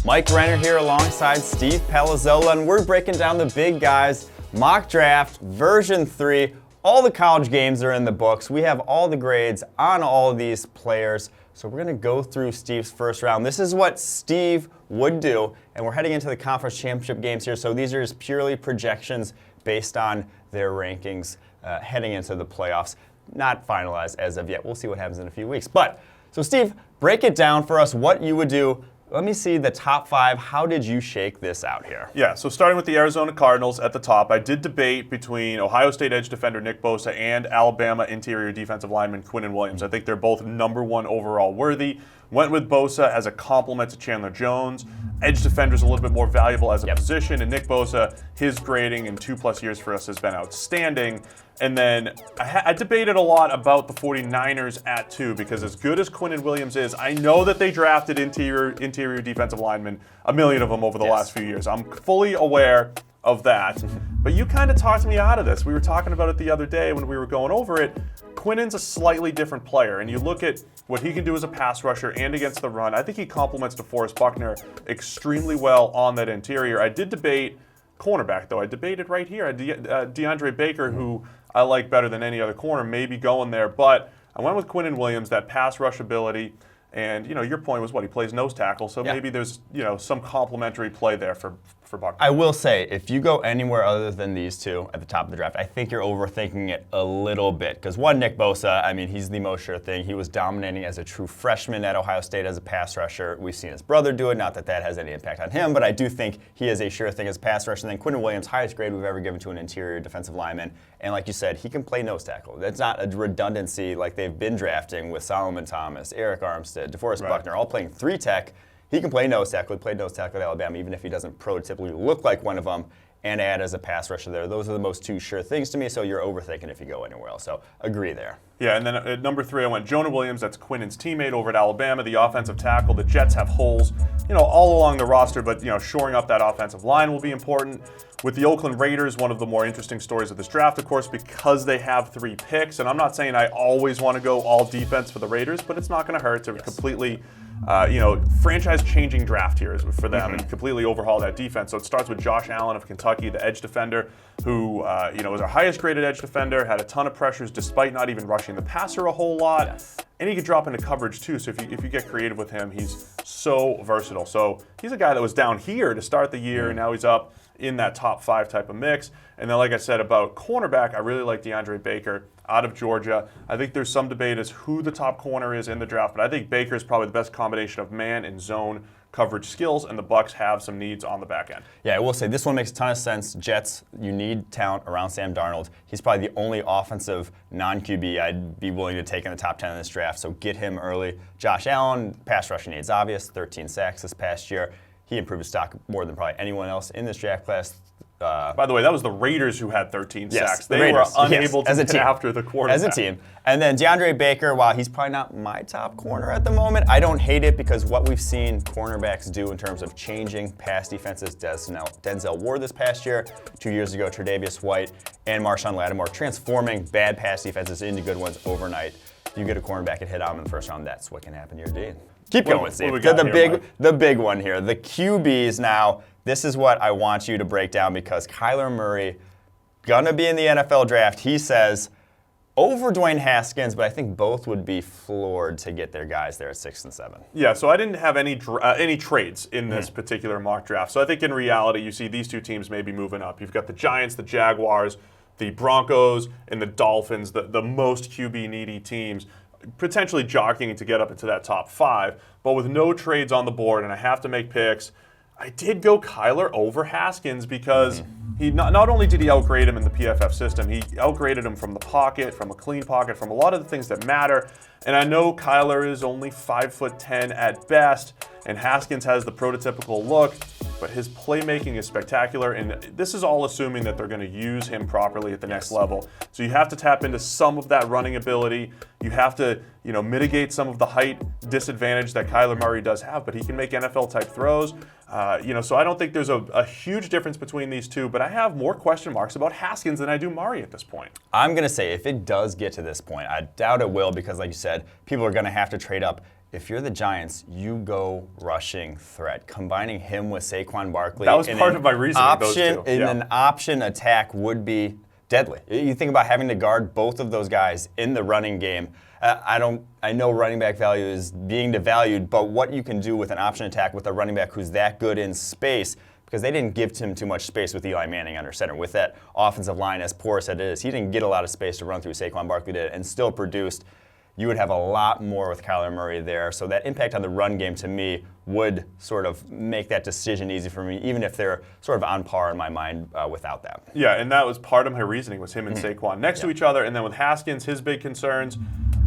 Mike Renner here alongside Steve Palazzolo, and we're breaking down the big guys, mock draft, version 3. All the college games are in the books. We have all the grades on all of these players. So we're going to go through Steve's first round. This is what Steve would do, and we're heading into the conference championship games here. So these are just purely projections based on their rankings heading into the playoffs. Not finalized as of yet. We'll see what happens in a few weeks. So Steve, break it down for us what you would do. Let me see the top 5. How did you shake this out here? Yeah, so starting with the Arizona Cardinals at the top, I did debate between Ohio State edge defender Nick Bosa and Alabama interior defensive lineman Quinnen Williams. I think they're both #1 overall worthy. Went with Bosa as a complement to Chandler Jones. Edge defender's a little bit more valuable as a position, and Nick Bosa, his grading in 2+ years for us has been outstanding. And then I debated a lot about the 49ers at 2 because as good as Quinnen Williams is, I know that they drafted interior defensive linemen, a million of them over the last few years. I'm fully aware of that. But you kind of talked me out of this. We were talking about it the other day when we were going over it. Quinnen's a slightly different player, and you look at what he can do as a pass rusher and against the run. I think he complements DeForest Buckner extremely well on that interior. I did debate cornerback, though. I debated right here. DeAndre Baker, who I like better than any other corner, maybe going there. But I went with Quinnen Williams, that pass rush ability. And, your point was what? He plays nose tackle. So maybe there's, some complementary play there for Buckner. I will say, if you go anywhere other than these two at the top of the draft, I think you're overthinking it a little bit. Because one, Nick Bosa, he's the most sure thing. He was dominating as a true freshman at Ohio State as a pass rusher. We've seen his brother do it. Not that that has any impact on him, but I do think he is a sure thing as a pass rusher. And then Quinnen Williams, highest grade we've ever given to an interior defensive lineman. And like you said, he can play nose tackle. That's not a redundancy like they've been drafting with Solomon Thomas, Eric Armstead, DeForest Buckner, all playing 3-tech. He can play nose tackle. He played nose tackle at Alabama, even if he doesn't prototypically look like one of them, and add as a pass rusher there. Those are the most two sure things to me, so you're overthinking if you go anywhere else. So agree there. Yeah, and then at number 3, I went Jonah Williams. That's Quinnen's teammate over at Alabama, the offensive tackle. The Jets have holes, all along the roster, but, shoring up that offensive line will be important. With the Oakland Raiders, one of the more interesting stories of this draft, of course, because they have 3 picks. And I'm not saying I always want to go all defense for the Raiders, but it's not going to hurt to completely franchise-changing draft here for them and completely overhaul that defense. So it starts with Josh Allen of Kentucky, the edge defender, who was our highest-graded edge defender, had a ton of pressures despite not even rushing the passer a whole lot. And he could drop into coverage too, so if you get creative with him, he's so versatile. So he's a guy that was down here to start the year, and now he's up in that top 5 type of mix. And then like I said about cornerback, I really like DeAndre Baker out of Georgia. I think there's some debate as who the top corner is in the draft, but I think Baker is probably the best combination of man and zone coverage skills, and the Bucs have some needs on the back end. Yeah, I will say this one makes a ton of sense. Jets, you need talent around Sam Darnold. He's probably the only offensive non-QB I'd be willing to take in the top 10 in this draft, so get him early. Josh Allen, pass rushing needs obvious, 13 sacks this past year. He improved his stock more than probably anyone else in this draft class. By the way, that was the Raiders who had 13 sacks. The they Raiders, were unable to get after the quarterback. As a team. And then DeAndre Baker, while he's probably not my top corner at the moment, I don't hate it because what we've seen cornerbacks do in terms of changing pass defenses, Denzel Ward this past year, 2 years ago, Tre'Davious White, and Marshawn Lattimore, transforming bad pass defenses into good ones overnight. You get a cornerback and hit on him in the first round, that's what can happen to your Dean. Keep going, Steve. The big one here, the QBs now. This is what I want you to break down because Kyler Murray, gonna be in the NFL draft. He says over Dwayne Haskins, but I think both would be floored to get their guys there at 6 and 7. Yeah, so I didn't have any trades in this particular mock draft. So I think in reality, you see these two teams maybe moving up. You've got the Giants, the Jaguars, the Broncos, and the Dolphins, the most QB-needy teams, potentially jockeying to get up into that top 5. But with no trades on the board, and I have to make picks, I did go Kyler over Haskins because he not only did he outgrade him in the PFF system, he outgraded him from the pocket, from a clean pocket, from a lot of the things that matter. And I know Kyler is only 5'10" at best, and Haskins has the prototypical look, but his playmaking is spectacular, and this is all assuming that they're going to use him properly at the next level. So you have to tap into some of that running ability. You have to, mitigate some of the height disadvantage that Kyler Murray does have, but he can make NFL-type throws. So I don't think there's a huge difference between these two, but I have more question marks about Haskins than I do Murray at this point. I'm going to say if it does get to this point, I doubt it will because, like you said, people are going to have to trade up if you're the Giants, you go rushing threat. Combining him with Saquon Barkley. That was part of my reasoning, those two. In Yeah. an option attack would be deadly. You think about having to guard both of those guys in the running game. I know running back value is being devalued, but what you can do with an option attack with a running back who's that good in space, because they didn't give him too much space with Eli Manning under center. With that offensive line, as poor as it is, he didn't get a lot of space to run through. Saquon Barkley did, and still produced. You would have a lot more with Kyler Murray there. So that impact on the run game, to me, would sort of make that decision easy for me, even if they're sort of on par in my mind without that. Yeah, and that was part of my reasoning, was him and Saquon next to each other. And then with Haskins, his big concerns,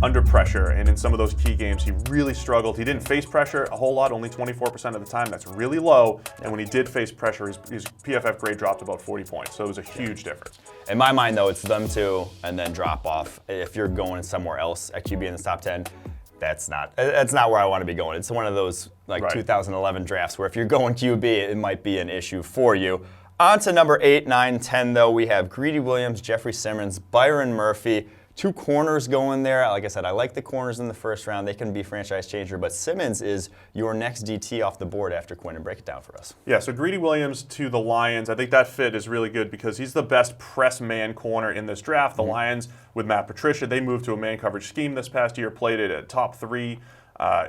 under pressure. And in some of those key games, he really struggled. He didn't face pressure a whole lot, only 24% of the time. That's really low. And when he did face pressure, his PFF grade dropped about 40 points. So it was a huge difference. In my mind, though, it's them two and then drop off. If you're going somewhere else at QB in the top 10, that's not where I want to be going. It's one of those like 2011 drafts where if you're going QB, it might be an issue for you. On to number 8, 9, 10, though. We have Greedy Williams, Jeffrey Simmons, Byron Murphy. 2 corners going there. Like I said, I like the corners in the first round. They can be franchise changer, but Simmons is your next DT off the board after Quinnen. Break it down for us. Yeah, so Greedy Williams to the Lions. I think that fit is really good because he's the best press man corner in this draft. The Lions, with Matt Patricia, they moved to a man coverage scheme this past year, played it at top 3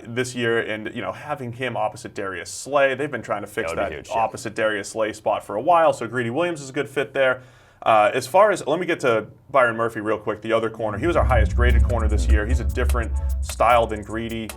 this year, and having him opposite Darius Slay, they've been trying to fix that huge, opposite Darius Slay spot for a while, so Greedy Williams is a good fit there. As far as, let me get to Byron Murphy real quick, the other corner. He was our highest graded corner this year. He's a different style than Greedy.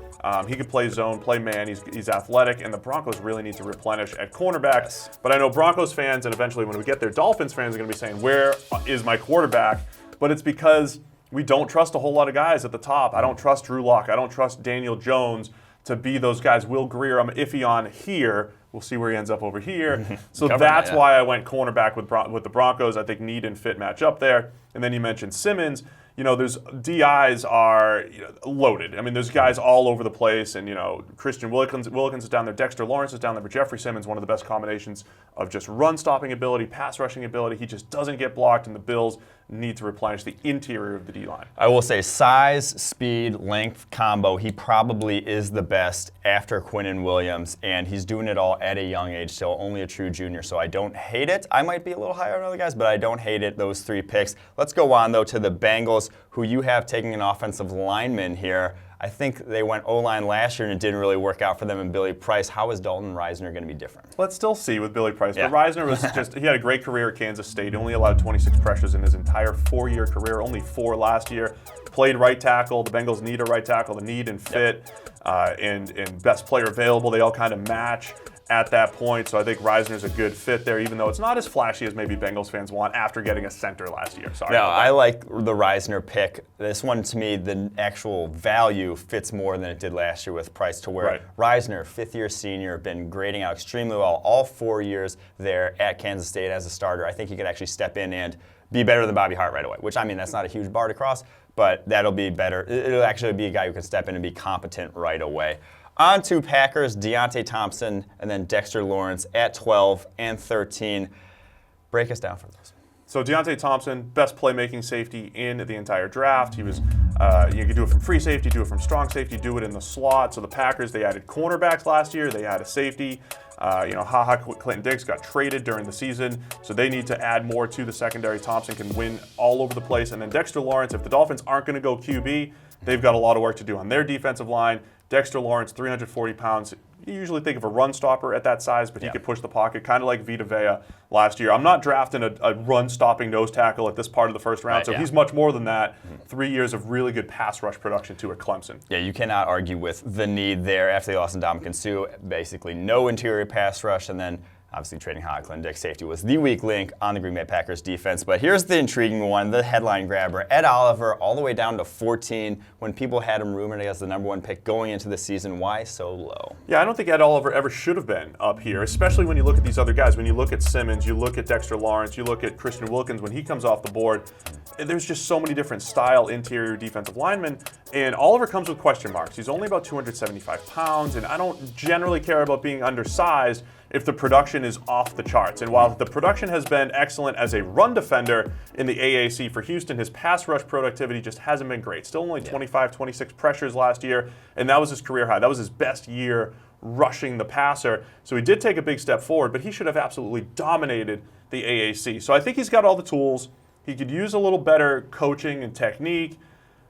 He can play zone, play man. He's athletic, and the Broncos really need to replenish at cornerback. Yes. But I know Broncos fans, and eventually when we get there, Dolphins fans are going to be saying, where is my quarterback? But it's because we don't trust a whole lot of guys at the top. I don't trust Drew Lock. I don't trust Daniel Jones to be those guys. Will Grier, I'm iffy on here. We'll see where he ends up over here. So that's why I went cornerback with the Broncos. I think need and fit match up there. And then you mentioned Simmons. There's DIs are loaded. I mean, there's guys all over the place, and Christian Wilkins is down there, Dexter Lawrence is down there, but Jeffrey Simmons, one of the best combinations of just run stopping ability, pass rushing ability. He just doesn't get blocked, and the Bills need to replenish the interior of the D-line. I will say size, speed, length combo, he probably is the best after Quinnen Williams, and he's doing it all at a young age, still only a true junior, so I don't hate it. I might be a little higher on other guys, but I don't hate it, those 3 picks. Let's go on, though, to the Bengals, who you have taking an offensive lineman here. I think they went O-line last year and it didn't really work out for them and Billy Price. How is Dalton Risner going to be different? Let's still see with Billy Price. But Risner was he had a great career at Kansas State. He only allowed 26 pressures in his entire 4-year career, only 4 last year. Played right tackle. The Bengals need a right tackle. The need and fit and best player available. They all kind of match at that point. So I think Risner's a good fit there, even though it's not as flashy as maybe Bengals fans want after getting a center last year. Sorry. No, I like the Risner pick. This one, to me, the actual value fits more than it did last year with Price, to where Risner, 5th-year senior, been grading out extremely well all 4 years there at Kansas State as a starter. I think he could actually step in and be better than Bobby Hart right away, which, I mean, that's not a huge bar to cross, but that'll be better. It'll actually be a guy who can step in and be competent right away. On to Packers, Deontay Thompson, and then Dexter Lawrence at 12 and 13. Break us down for those. So Deontay Thompson, best playmaking safety in the entire draft. He was, you could do it from free safety, do it from strong safety, do it in the slot. So the Packers, they added cornerbacks last year. They had a safety. Clinton Diggs got traded during the season, so they need to add more to the secondary. Thompson can win all over the place. And then Dexter Lawrence, if the Dolphins aren't going to go QB, they've got a lot of work to do on their defensive line. Dexter Lawrence, 340 pounds. You usually think of a run stopper at that size, but he could push the pocket, kind of like Vita Vea last year. I'm not drafting a run-stopping nose tackle at this part of the first round, so he's much more than that. 3 years of really good pass rush production too at Clemson. Yeah, you cannot argue with the need there after they lost Ndamukong Suh. Basically no interior pass rush, and then obviously trading Clinton Diggs safety was the weak link on the Green Bay Packers defense. But here's the intriguing one, the headline grabber. Ed Oliver all the way down to 14 when people had him rumored as the #1 pick going into the season. Why so low? Yeah, I don't think Ed Oliver ever should have been up here, especially when you look at these other guys. When you look at Simmons, you look at Dexter Lawrence, you look at Christian Wilkins when he comes off the board. There's just so many different style interior defensive linemen. And Oliver comes with question marks. He's only about 275 pounds, and I don't generally care about being undersized if the production is off the charts. And while the production has been excellent as a run defender in the AAC for Houston, his pass rush productivity just hasn't been great. Still only 25, 26 pressures last year, and that was his career high. That was his best year rushing the passer. So he did take a big step forward, but he should have absolutely dominated the AAC. So I think he's got all the tools. He could use a little better coaching and technique.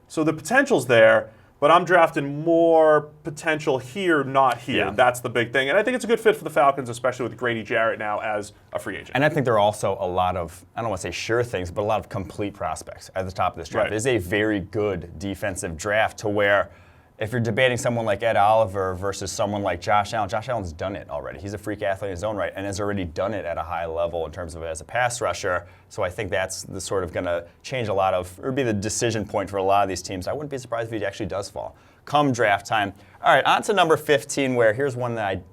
So the potential's there, but I'm drafting more potential here, not here. Yeah. That's the big thing. And I think it's a good fit for the Falcons, especially with Grady Jarrett now as a free agent. And I think there are also a lot of, I don't want to say sure things, but a lot of complete prospects at the top of this draft. Right. It is a very good defensive draft to where if you're debating someone like Ed Oliver versus someone like Josh Allen's done it already. He's a freak athlete in his own right and has already done it at a high level in terms of as a pass rusher. So I think that's the sort of going to change a lot of, or be the decision point for a lot of these teams. I wouldn't be surprised if he actually does fall come draft time. All right, on to number 15, where here's one that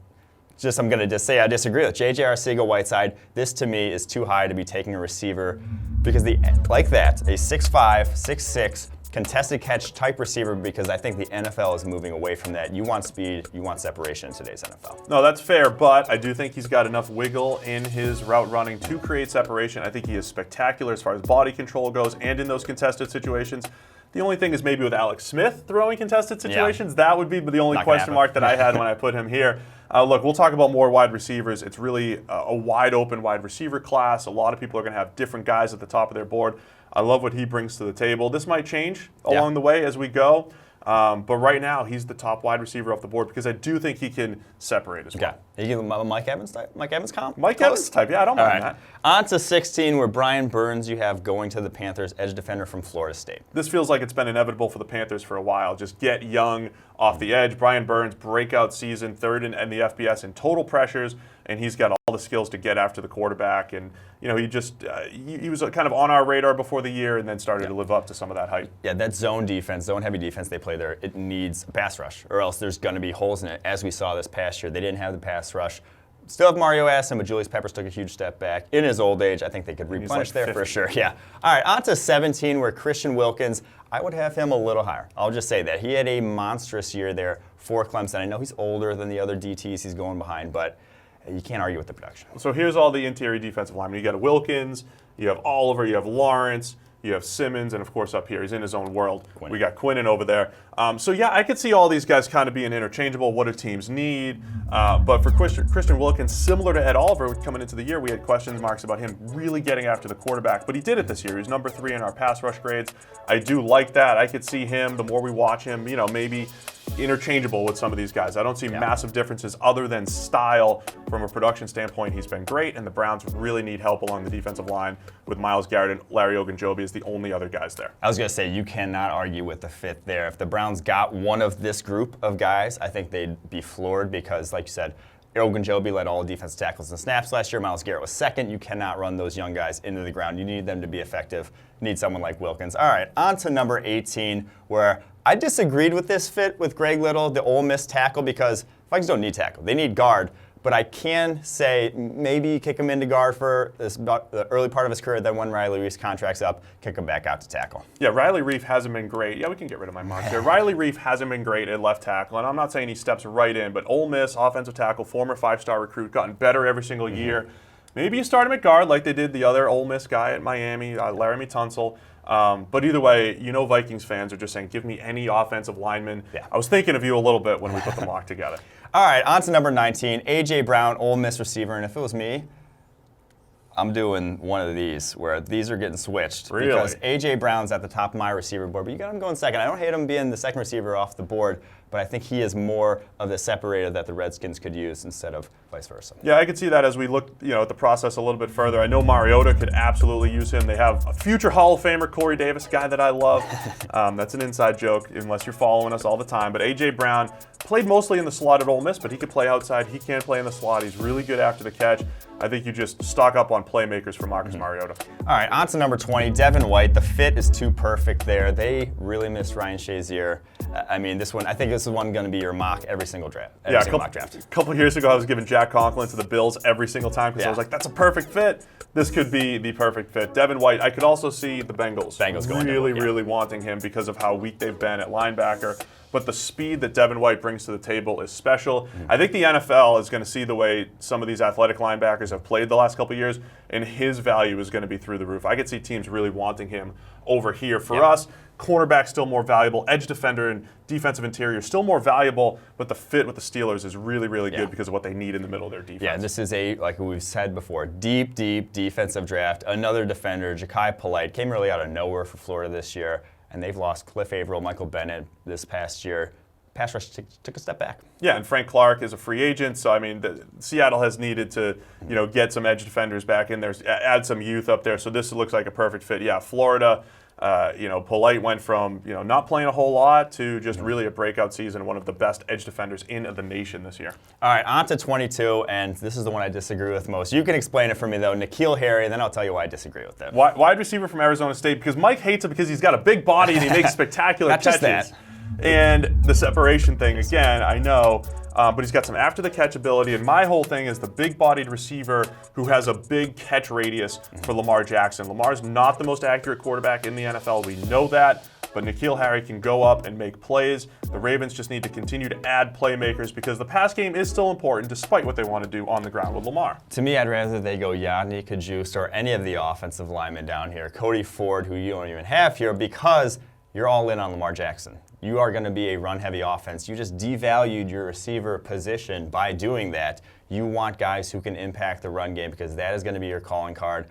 I'm going to just say I disagree with. J.J. Arcega-Whiteside. This to me is too high to be taking a receiver because like that, a 6'5", 6'6", contested catch type receiver, because I think the NFL is moving away from that. You want speed, you want separation in today's NFL. No, that's fair, but I do think he's got enough wiggle in his route running to create separation. I think he is spectacular as far as body control goes and in those contested situations. The only thing is maybe with Alex Smith throwing contested situations, that would be the only question mark that I had when I put him here. Look, we'll talk about more wide receivers. It's really a wide open wide receiver class. A lot of people are going to have different guys at the top of their board. I love what he brings to the table. This might change along the way as we go. But right now, he's the top wide receiver off the board because I do think he can separate as well. You give him a Mike Evans type? Mike Evans comp? Mike Evans type, yeah, I don't mind that. On to 16, where Brian Burns you have going to the Panthers, edge defender from Florida State. This feels like it's been inevitable for the Panthers for a while. Just get young off the edge. Brian Burns, breakout season, third in the FBS in total pressures, and he's got all the skills to get after the quarterback. And he was kind of on our radar before the year, and then started to live up to some of that hype. Yeah, that zone defense, zone-heavy defense they play there, it needs a pass rush, or else there's going to be holes in it, as we saw this past year. They didn't have the pass rush. Still have Mario Addison, but Julius Peppers took a huge step back. In his old age, I think they could replenish there for sure. Yeah. All right, on to 17, where Christian Wilkins, I would have him a little higher. I'll just say that. He had a monstrous year there for Clemson. I know he's older than the other DTs he's going behind, but you can't argue with the production. So here's all the interior defensive linemen. You got Wilkins, you have Oliver, you have Lawrence, you have Simmons, and of course up here, he's in his own world. Quinnen. We got Quinnen over there. So yeah, I could see all these guys kind of being interchangeable. What do teams need? But for Christian Wilkins, similar to Ed Oliver coming into the year, we had question marks about him really getting after the quarterback. But he did it this year. He's number 3 in our pass rush grades. I do like that. I could see him, the more we watch him, maybe interchangeable with some of these guys. I don't see massive differences other than style. From a production standpoint, he's been great, and the Browns really need help along the defensive line with Myles Garrett and Larry Ogunjobi as the only other guys there. I was going to say, you cannot argue with the fit there. If the Browns got one of this group of guys, I think they'd be floored because, like you said, Ogunjobi led all defensive tackles and snaps last year. Myles Garrett was second. You cannot run those young guys into the ground. You need them to be effective. You need someone like Wilkins. All right, on to number 18, where I disagreed with this fit with Greg Little, the Ole Miss tackle, because Vikings don't need tackle. They need guard. But I can say maybe kick him into guard for the early part of his career, then when Riley Reif's contract's up, kick him back out to tackle. Yeah, Riley Reif hasn't been great. Yeah, we can get rid of my mark there. Riley Reif hasn't been great at left tackle, and I'm not saying he steps right in, but Ole Miss, offensive tackle, former 5-star recruit, gotten better every single year. Maybe you start him at guard like they did the other Ole Miss guy at Miami, Laramie Tunsil. But either way, Vikings fans are just saying, give me any offensive lineman. Yeah. I was thinking of you a little bit when we put the mock together. All right, on to number 19, A.J. Brown, Ole Miss receiver. And if it was me, I'm doing one of these where these are getting switched. Really? Because A.J. Brown's at the top of my receiver board, but you got him going second. I don't hate him being the second receiver off the board, but I think he is more of the separator that the Redskins could use instead of vice versa. Yeah, I could see that as we look at the process a little bit further. I know Mariota could absolutely use him. They have a future Hall of Famer, Corey Davis, guy that I love. That's an inside joke unless you're following us all the time. But A.J. Brown played mostly in the slot at Ole Miss, but he could play outside. He can play in the slot. He's really good after the catch. I think you just stock up on playmakers for Marcus Mariota. All right, on to number 20, Devin White. The fit is too perfect there. They really missed Ryan Shazier. I mean, this one, I think it this is one going to be your mock every single draft. Yeah, Mock draft. A couple years ago, I was giving Jack Conklin to the Bills every single time because I was like, that's a perfect fit. This could be the perfect fit. Devin White, I could also see the Bengals going really wanting him because of how weak they've been at linebacker. But the speed that Devin White brings to the table is special. I think the NFL is going to see the way some of these athletic linebackers have played the last couple of years, and his value is going to be through the roof. I could see teams really wanting him over here. For us, cornerback still more valuable. Edge defender and defensive interior still more valuable, but the fit with the Steelers is really good because of what they need in the middle of their defense. Yeah, this is like we've said before, deep defensive draft. Another defender, Ja'Kai Polite, came really out of nowhere for Florida this year, and they've lost Cliff Averill, Michael Bennett this past year. Pass rush took a step back. Yeah, and Frank Clark is a free agent, so I mean, Seattle has needed to, get some edge defenders back in there, add some youth up there. So this looks like a perfect fit. Yeah, Florida. Polite went from not playing a whole lot to just really a breakout season, one of the best edge defenders in the nation this year. All right, on to 22, and this is the one I disagree with most. You can explain it for me though, N'Keal Harry, and then I'll tell you why I disagree with it. Wide receiver from Arizona State, because Mike hates it because he's got a big body and he makes spectacular Not catches. just that. And the separation thing, again, I know, but he's got some after-the-catch ability, and my whole thing is the big-bodied receiver who has a big catch radius for Lamar Jackson. Lamar's not the most accurate quarterback in the NFL. We know that, but N'Keal Harry can go up and make plays. The Ravens just need to continue to add playmakers because the pass game is still important despite what they want to do on the ground with Lamar. To me, I'd rather they go Yadni Kajust or any of the offensive linemen down here. Cody Ford, who you don't even have here, because you're all in on Lamar Jackson. You are going to be a run-heavy offense. You just devalued your receiver position by doing that. You want guys who can impact the run game because that is going to be your calling card.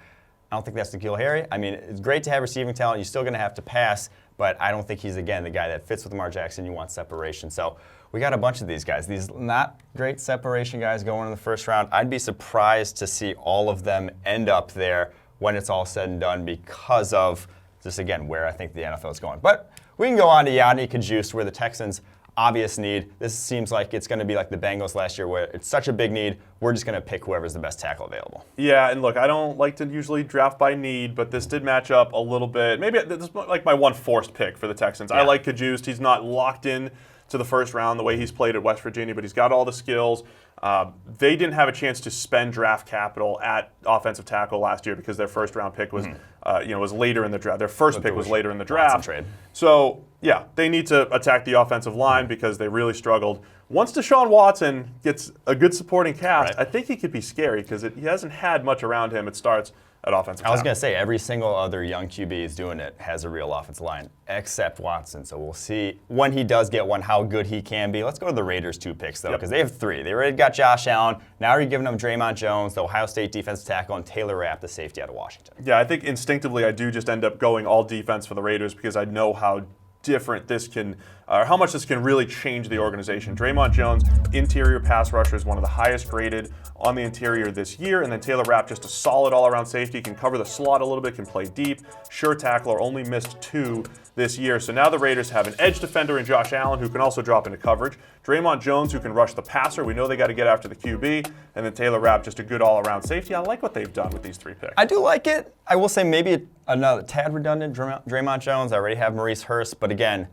I don't think that's N'Keal Harry. I mean, it's great to have receiving talent. You're still going to have to pass, but I don't think he's, again, the guy that fits with Lamar Jackson. You want separation. So we got a bunch of these guys. These not great separation guys going in the first round. I'd be surprised to see all of them end up there when it's all said and done because of just, again, where I think the NFL is going. But we can go on to Yadni Kajust, where the Texans' obvious need. This seems like it's going to be like the Bengals last year, where it's such a big need, we're just going to pick whoever's the best tackle available. Yeah, and look, I don't like to usually draft by need, but this did match up a little bit. Maybe this is like my one forced pick for the Texans. Yeah. I like Kajust. He's not locked in to the first round the way he's played at West Virginia, but he's got all the skills. They didn't have a chance to spend draft capital at offensive tackle last year because their first round pick was, was later in the draft. Their first pick was later in the draft. Trade. So yeah, they need to attack the offensive line because they really struggled. Once Deshaun Watson gets a good supporting cast, I think he could be scary because he hasn't had much around him. It starts at offensive tackle. I was going to say, every single other young QB is doing it, has a real offensive line, except Watson. So we'll see when he does get one, how good he can be. Let's go to the Raiders' 2 picks, though, because they have 3. They already got Josh Allen. Now you're giving them DREMONT Jones, the Ohio State defensive tackle, and Taylor Rapp, the safety out of Washington. Yeah, I think instinctively I do just end up going all defense for the Raiders because I know how different this can, or how much this can really change the organization. DREMONT Jones, interior pass rusher, is one of the highest graded on the interior this year, and then Taylor Rapp, just a solid all-around safety, can cover the slot a little bit, can play deep, sure tackler, only missed 2 this year. So now the Raiders have an edge defender in Josh Allen who can also drop into coverage, DREMONT Jones who can rush the passer, we know they got to get after the QB, and then Taylor Rapp, just a good all-around safety. I like what they've done with these 3 picks. I do like it. I will say maybe another tad redundant, DREMONT Jones. I already have Maurice Hurst, but again,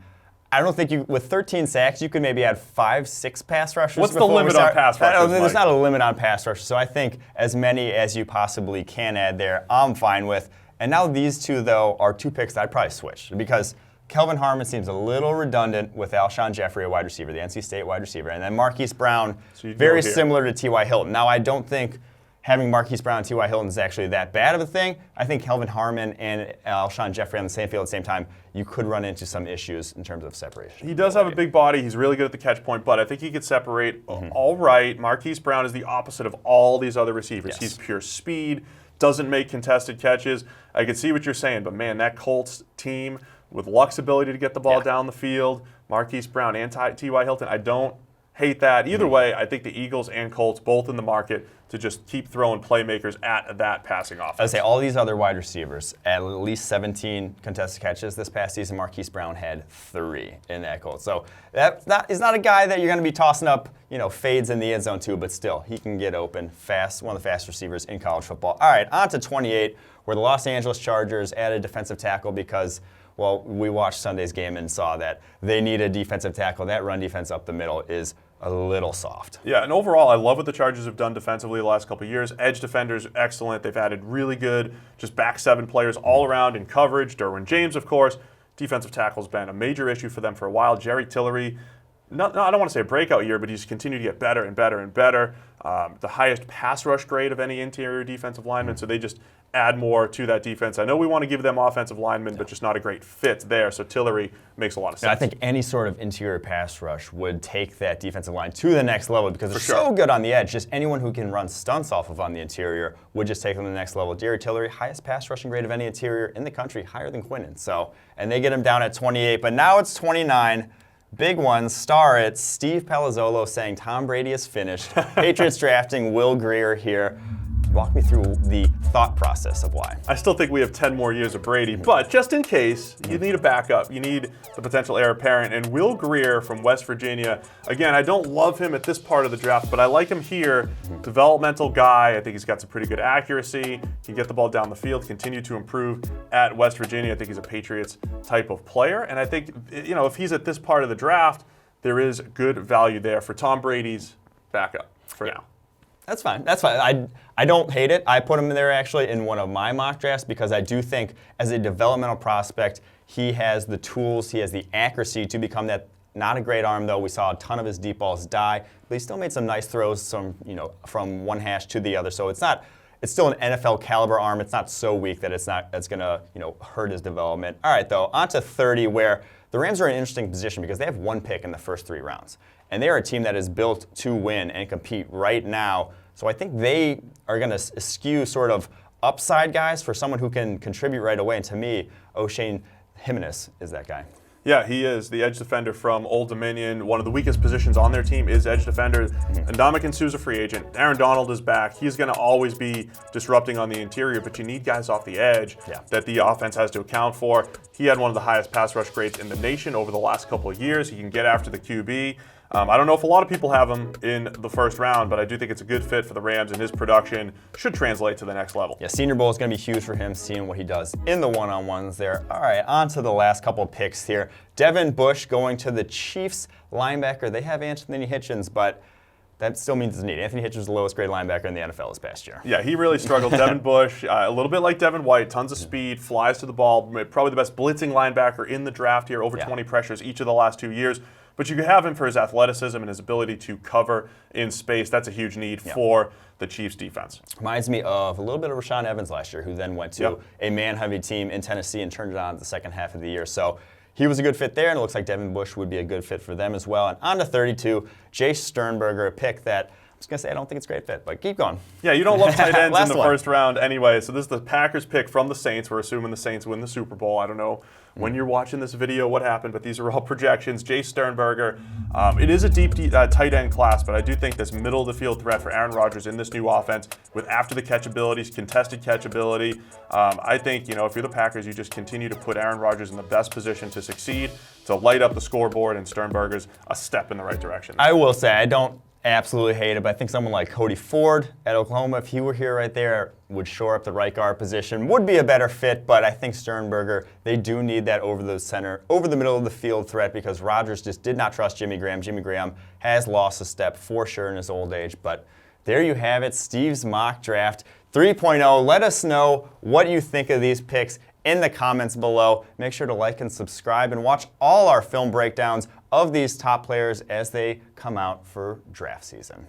I don't think with 13 sacks, you could maybe add 5-6 pass rushers. What's the limit on pass rushers? There's not a limit on pass rushers, so I think as many as you possibly can add there, I'm fine with. And now these 2, though, are 2 picks that I'd probably switch because Kelvin Harmon seems a little redundant with Alshon Jeffrey, a wide receiver, the NC State wide receiver, and then Marquise Brown, very similar to T.Y. Hilton. Now, I don't think having Marquise Brown and T.Y. Hilton is actually that bad of a thing. I think Kelvin Harmon and Alshon Jeffrey on the same field at the same time, you could run into some issues in terms of separation. He does have a big body. He's really good at the catch point, but I think he could separate all right. Marquise Brown is the opposite of all these other receivers. Yes. He's pure speed, doesn't make contested catches. I can see what you're saying, but man, that Colts team with Luck's ability to get the ball down the field, Marquise Brown and T.Y. Hilton, I don't hate that. Either way, I think the Eagles and Colts both in the market to just keep throwing playmakers at that passing offense. I'd say all these other wide receivers, at least 17 contested catches this past season. Marquise Brown had 3 in that Colts. So he's not a guy that you're going to be tossing up, fades in the end zone to, but still, he can get open fast, one of the fast receivers in college football. All right, on to 28, where the Los Angeles Chargers added defensive tackle because Well, we watched Sunday's game and saw that they need a defensive tackle. That run defense up the middle is a little soft. Yeah, and overall, I love what the Chargers have done defensively the last couple of years. Edge defenders, excellent. They've added really good, just back seven players all around in coverage. Derwin James, of course. Defensive tackle's been a major issue for them for a while. Jerry Tillery, I don't want to say a breakout year, but he's continued to get better and better and better. The highest pass rush grade of any interior defensive lineman, so they just add more to that defense. I know we want to give them offensive linemen, but just not a great fit there, so Tillery makes a lot of sense. I think any sort of interior pass rush would take that defensive line to the next level because they're so good on the edge. Just anyone who can run stunts off of on the interior would just take them to the next level. Jerry Tillery, highest pass rushing grade of any interior in the country, higher than Quinnen. So, and they get him down at 28, but now it's 29. Big one, star it, Steve Palazzolo saying Tom Brady is finished. Patriots drafting Will Grier here. Walk me through the thought process of why. I still think we have 10 more years of Brady, but just in case, you need a backup. You need the potential heir apparent. And Will Grier from West Virginia, again, I don't love him at this part of the draft, but I like him here. Developmental guy. I think he's got some pretty good accuracy. Can get the ball down the field, continue to improve at West Virginia. I think he's a Patriots type of player. And I think, you know, if he's at this part of the draft, there is good value there for Tom Brady's backup for now. That's fine. That's fine. I don't hate it. I put him there actually in one of my mock drafts because I do think as a developmental prospect, he has the tools, he has the accuracy to become that. Not a great arm though. We saw a ton of his deep balls die, but he still made some nice throws from one hash to the other. So it's still an NFL caliber arm. It's not so weak that that's gonna hurt his development. All right though, on to 30 where the Rams are in an interesting position because they have one pick in the first 3 rounds. And they are a team that is built to win and compete right now. So I think they are going to skew sort of upside guys for someone who can contribute right away. And to me, O'Shane Jimenez is that guy. Yeah, he is the edge defender from Old Dominion. One of the weakest positions on their team is edge defender. Ndamukong Suh's a free agent. Aaron Donald is back. He's going to always be disrupting on the interior, but you need guys off the edge that the offense has to account for. He had one of the highest pass rush grades in the nation over the last couple of years. He can get after the QB. I don't know if a lot of people have him in the first round, but I do think it's a good fit for the Rams, and his production should translate to the next level. Yeah, Senior Bowl is going to be huge for him, seeing what he does in the one-on-ones there. All right, on to the last couple picks here. Devin Bush going to the Chiefs linebacker. They have Anthony Hitchens, but that still means it's neat. Anthony Hitchens was the lowest grade linebacker in the NFL this past year. Yeah, he really struggled. Devin Bush, a little bit like Devin White, tons of speed, flies to the ball, probably the best blitzing linebacker in the draft here, over 20 pressures each of the last 2 years. But you can have him for his athleticism and his ability to cover in space. That's a huge need for the Chiefs defense. Reminds me of a little bit of Rashaan Evans last year, who then went to a man-heavy team in Tennessee and turned it on the second half of the year. So he was a good fit there, and it looks like Devin Bush would be a good fit for them as well. And on to 32, JACE Sternberger, a pick that I was going to say I don't think it's a great fit, but keep going. Yeah, you don't love tight ends in the first round anyway. So this is the Packers pick from the Saints. We're assuming the Saints win the Super Bowl. I don't know when you're watching this video what happened, but these are all projections. JACE Sternberger. It is a deep tight end class, but I do think this middle of the field threat for Aaron Rodgers in this new offense with after the catch abilities, contested catch ability. I think, if you're the Packers, you just continue to put Aaron Rodgers in the best position to succeed, to light up the scoreboard, and Sternberger's a step in the right direction. I will say, I don't absolutely hate it, but I think someone like Cody Ford at Oklahoma, if he were here right there, would shore up the right guard position, would be a better fit, but I think Sternberger, they do need that over the middle of the field threat because Rodgers just did not trust Jimmy Graham. Jimmy Graham has lost a step for sure in his old age, but there you have it, Steve's mock draft 3.0. Let us know what you think of these picks in the comments below. Make sure to like and subscribe and watch all our film breakdowns of these top players as they come out for draft season.